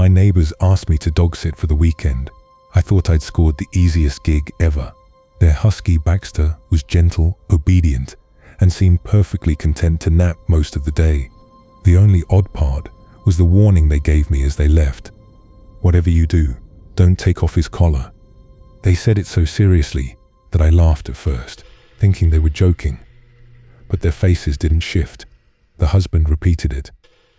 my neighbors asked me to dog sit for the weekend, I thought I'd scored the easiest gig ever. Their husky Baxter was gentle, obedient, and seemed perfectly content to nap most of the day. The only odd part was the warning they gave me as they left. "Whatever you do, don't take off his collar." They said it so seriously that I laughed at first, thinking they were joking. But their faces didn't shift. The husband repeated it,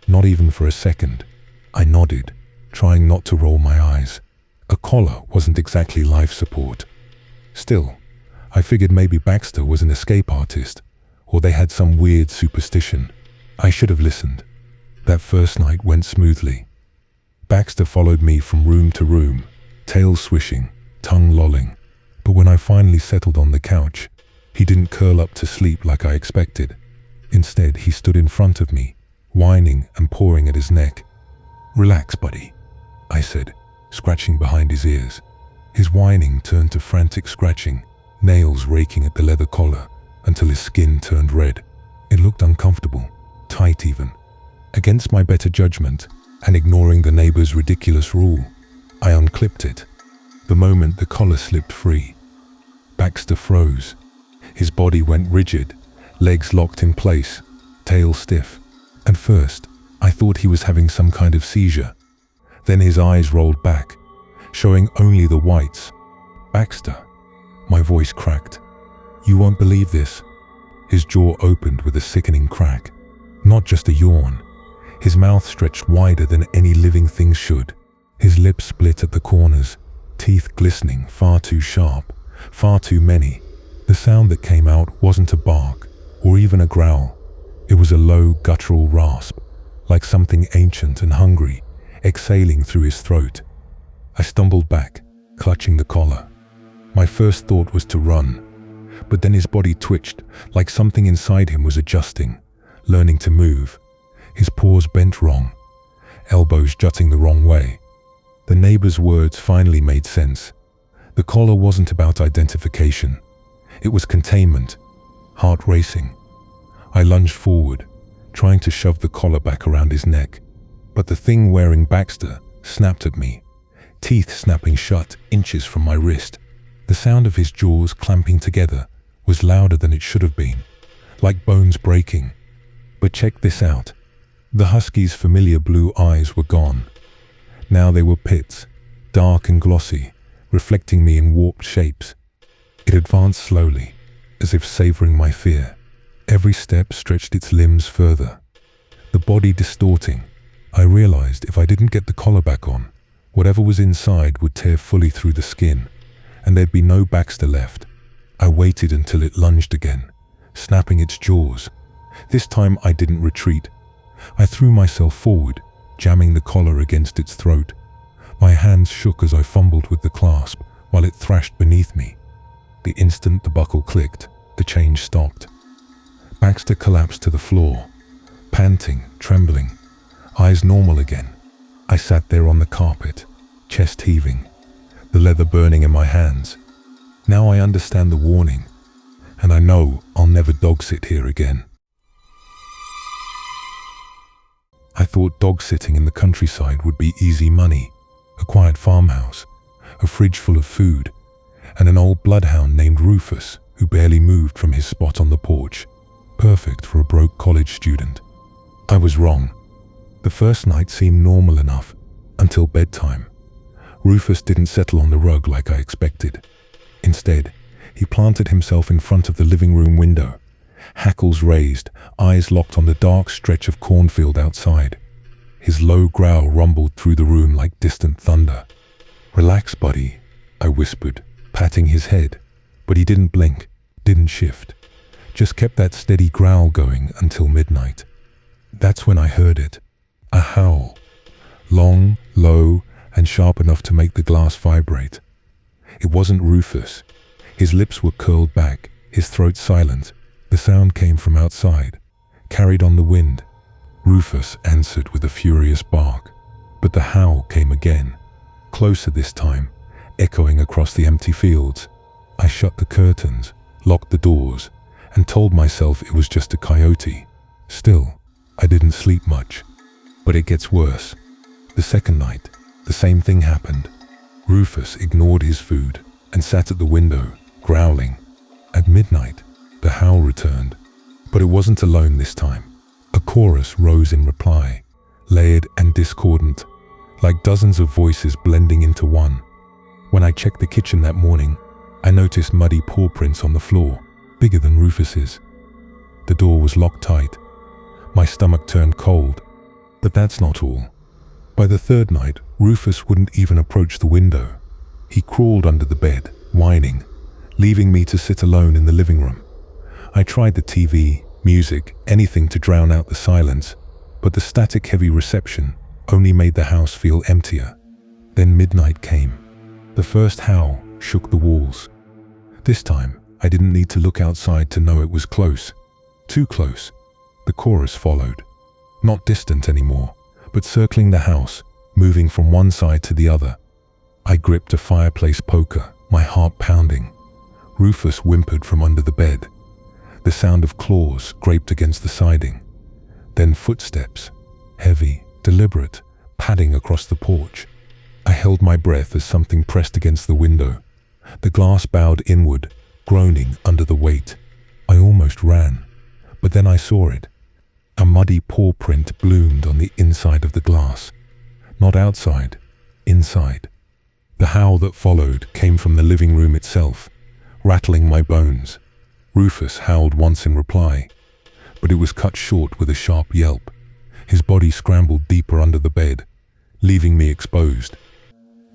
not even for a second. I nodded, trying not to roll my eyes. A collar wasn't exactly life support. Still, I figured maybe Baxter was an escape artist, or they had some weird superstition. I should have listened. That first night went smoothly. Baxter followed me from room to room, tail swishing, tongue lolling. But when I finally settled on the couch, he didn't curl up to sleep like I expected. Instead, he stood in front of me, whining and pawing at his neck. "Relax, buddy," I said, scratching behind his ears. His whining turned to frantic scratching, nails raking at the leather collar until his skin turned red. It looked uncomfortable, tight even. Against my better judgment, and ignoring the neighbor's ridiculous rule, I unclipped it. The moment the collar slipped free, Baxter froze. His body went rigid, legs locked in place, tail stiff. At first, I thought he was having some kind of seizure. Then his eyes rolled back, showing only the whites. "Baxter," my voice cracked. "You won't believe this." His jaw opened with a sickening crack. Not just a yawn. His mouth stretched wider than any living thing should. His lips split at the corners, teeth glistening far too sharp, far too many. The sound that came out wasn't a bark or even a growl. It was a low, guttural rasp, like something ancient and hungry, exhaling through his throat. I stumbled back, clutching the collar. My first thought was to run, but then his body twitched, like something inside him was adjusting, learning to move. His paws bent wrong, elbows jutting the wrong way. The neighbor's words finally made sense. The collar wasn't about identification. It was containment, heart racing. I lunged forward, trying to shove the collar back around his neck. But the thing wearing Baxter snapped at me, teeth snapping shut inches from my wrist. The sound of his jaws clamping together was louder than it should have been, like bones breaking. But check this out. The husky's familiar blue eyes were gone. Now they were pits, dark and glossy, reflecting me in warped shapes. It advanced slowly, as if savoring my fear. Every step stretched its limbs further, the body distorting. I realized if I didn't get the collar back on, whatever was inside would tear fully through the skin, and there'd be no Baxter left. I waited until it lunged again, snapping its jaws. This time I didn't retreat. I threw myself forward, jamming the collar against its throat. My hands shook as I fumbled with the clasp while it thrashed beneath me. The instant the buckle clicked, the change stopped. Baxter collapsed to the floor, panting, trembling, eyes normal again. I sat there on the carpet, chest heaving, the leather burning in my hands. Now I understand the warning, and I know I'll never dog sit here again. I thought dog sitting in the countryside would be easy money. A quiet farmhouse, a fridge full of food, and an old bloodhound named Rufus who barely moved from his spot on the porch. Perfect for a broke college student. I was wrong. The first night seemed normal enough, until bedtime. Rufus didn't settle on the rug like I expected. Instead, he planted himself in front of the living room window, hackles raised, eyes locked on the dark stretch of cornfield outside. His low growl rumbled through the room like distant thunder. "Relax, buddy," I whispered, patting his head, but he didn't blink, didn't shift. Just kept that steady growl going until midnight. That's when I heard it. A howl. Long, low, and sharp enough to make the glass vibrate. It wasn't Rufus. His lips were curled back, his throat silent. The sound came from outside, carried on the wind. Rufus answered with a furious bark, but the howl came again, closer this time, echoing across the empty fields. I shut the curtains, locked the doors, and told myself it was just a coyote. Still, I didn't sleep much. But it gets worse. The second night, the same thing happened. Rufus ignored his food and sat at the window, growling. At midnight, the howl returned, but it wasn't alone this time. A chorus rose in reply, layered and discordant, like dozens of voices blending into one. When I checked the kitchen that morning, I noticed muddy paw prints on the floor, bigger than Rufus's. The door was locked tight. My stomach turned cold, but that's not all. By the third night, Rufus wouldn't even approach the window. He crawled under the bed, whining, leaving me to sit alone in the living room. I tried the TV, music, anything to drown out the silence, but the static-heavy reception only made the house feel emptier. Then midnight came. The first howl shook the walls. This time, I didn't need to look outside to know it was close. Too close. The chorus followed. Not distant anymore, but circling the house, moving from one side to the other. I gripped a fireplace poker, my heart pounding. Rufus whimpered from under the bed. The sound of claws scraped against the siding. Then footsteps, heavy, deliberate, padding across the porch. I held my breath as something pressed against the window. The glass bowed inward, groaning under the weight. I almost ran, but then I saw it. A muddy paw print bloomed on the inside of the glass. Not outside, inside. The howl that followed came from the living room itself, rattling my bones. Rufus howled once in reply, but it was cut short with a sharp yelp. His body scrambled deeper under the bed, leaving me exposed.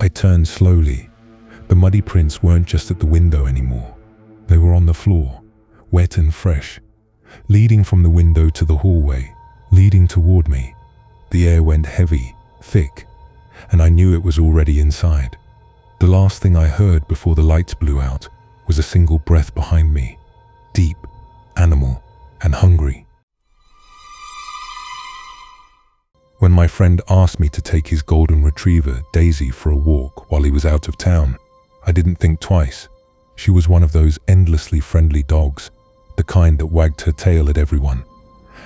I turned slowly. The muddy prints weren't just at the window anymore. They were on the floor, wet and fresh, leading from the window to the hallway, leading toward me. The air went heavy, thick, and I knew it was already inside. The last thing I heard before the lights blew out was a single breath behind me, deep, animal, and hungry. When my friend asked me to take his golden retriever, Daisy, for a walk while he was out of town, I didn't think twice. She was one of those endlessly friendly dogs, the kind that wagged her tail at everyone.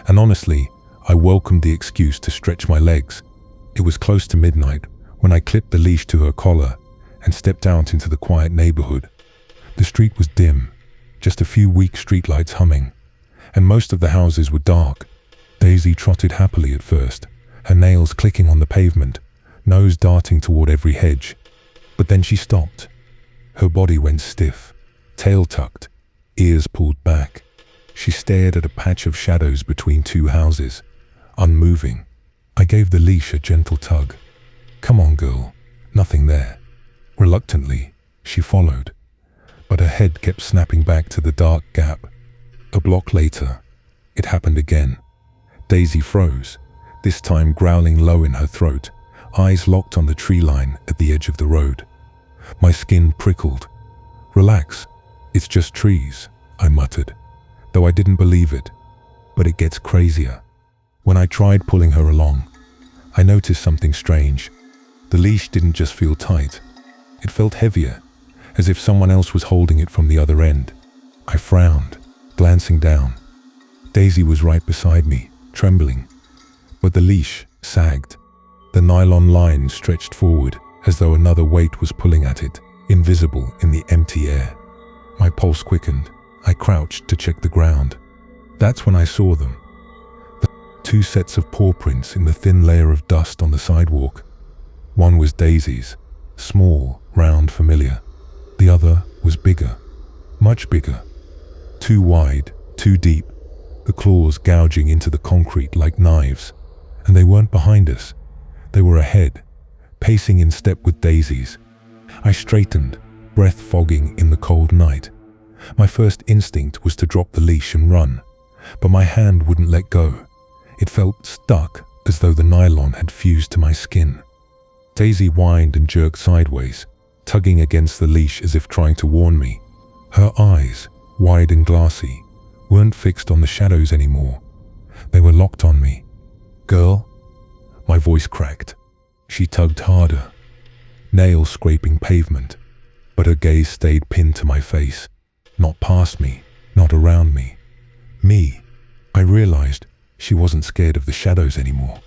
And honestly, I welcomed the excuse to stretch my legs. It was close to midnight when I clipped the leash to her collar and stepped out into the quiet neighborhood. The street was dim, just a few weak streetlights humming, and most of the houses were dark. Daisy trotted happily at first, her nails clicking on the pavement, nose darting toward every hedge. But then she stopped. Her body went stiff, tail tucked, ears pulled back. She stared at a patch of shadows between two houses, unmoving. I gave the leash a gentle tug. "Come on, girl." Nothing there. Reluctantly, she followed, but her head kept snapping back to the dark gap. A block later, it happened again. Daisy froze, this time growling low in her throat, eyes locked on the tree line at the edge of the road. My skin prickled. "Relax, it's just trees," I muttered, though I didn't believe it. But it gets crazier. When I tried pulling her along, I noticed something strange. The leash didn't just feel tight. It felt heavier, as if someone else was holding it from the other end. I frowned, glancing down. Daisy was right beside me, trembling, but the leash sagged. The nylon line stretched forward as though another weight was pulling at it, invisible in the empty air. My pulse quickened. I crouched to check the ground. That's when I saw them. The two sets of paw prints in the thin layer of dust on the sidewalk. One was Daisy's, small, round, familiar. The other was bigger, much bigger. Too wide, too deep, the claws gouging into the concrete like knives. And they weren't behind us. They were ahead, pacing in step with Daisy's. I straightened, breath fogging in the cold night. My first instinct was to drop the leash and run, but my hand wouldn't let go. It felt stuck, as though the nylon had fused to my skin. Daisy whined and jerked sideways, tugging against the leash as if trying to warn me. Her eyes, wide and glassy, weren't fixed on the shadows anymore. They were locked on me. "Girl?" My voice cracked. She tugged harder, nails scraping pavement, but her gaze stayed pinned to my face, not past me, not around me. Me. I realized she wasn't scared of the shadows anymore.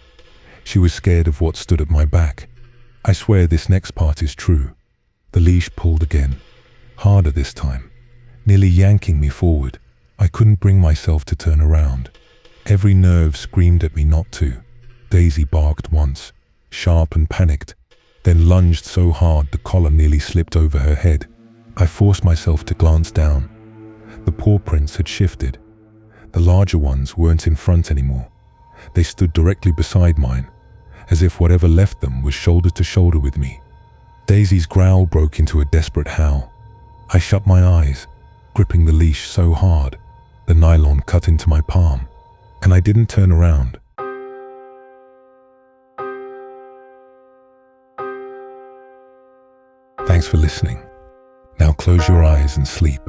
She was scared of what stood at my back. I swear this next part is true. The leash pulled again, harder this time, nearly yanking me forward. I couldn't bring myself to turn around. Every nerve screamed at me not to. Daisy barked once, sharp and panicked, then lunged so hard the collar nearly slipped over her head. I forced myself to glance down. The paw prints had shifted. The larger ones weren't in front anymore. They stood directly beside mine, as if whatever left them was shoulder to shoulder with me. Daisy's growl broke into a desperate howl. I shut my eyes, gripping the leash so hard, the nylon cut into my palm, and I didn't turn around. Thanks for listening. Now close your eyes and sleep.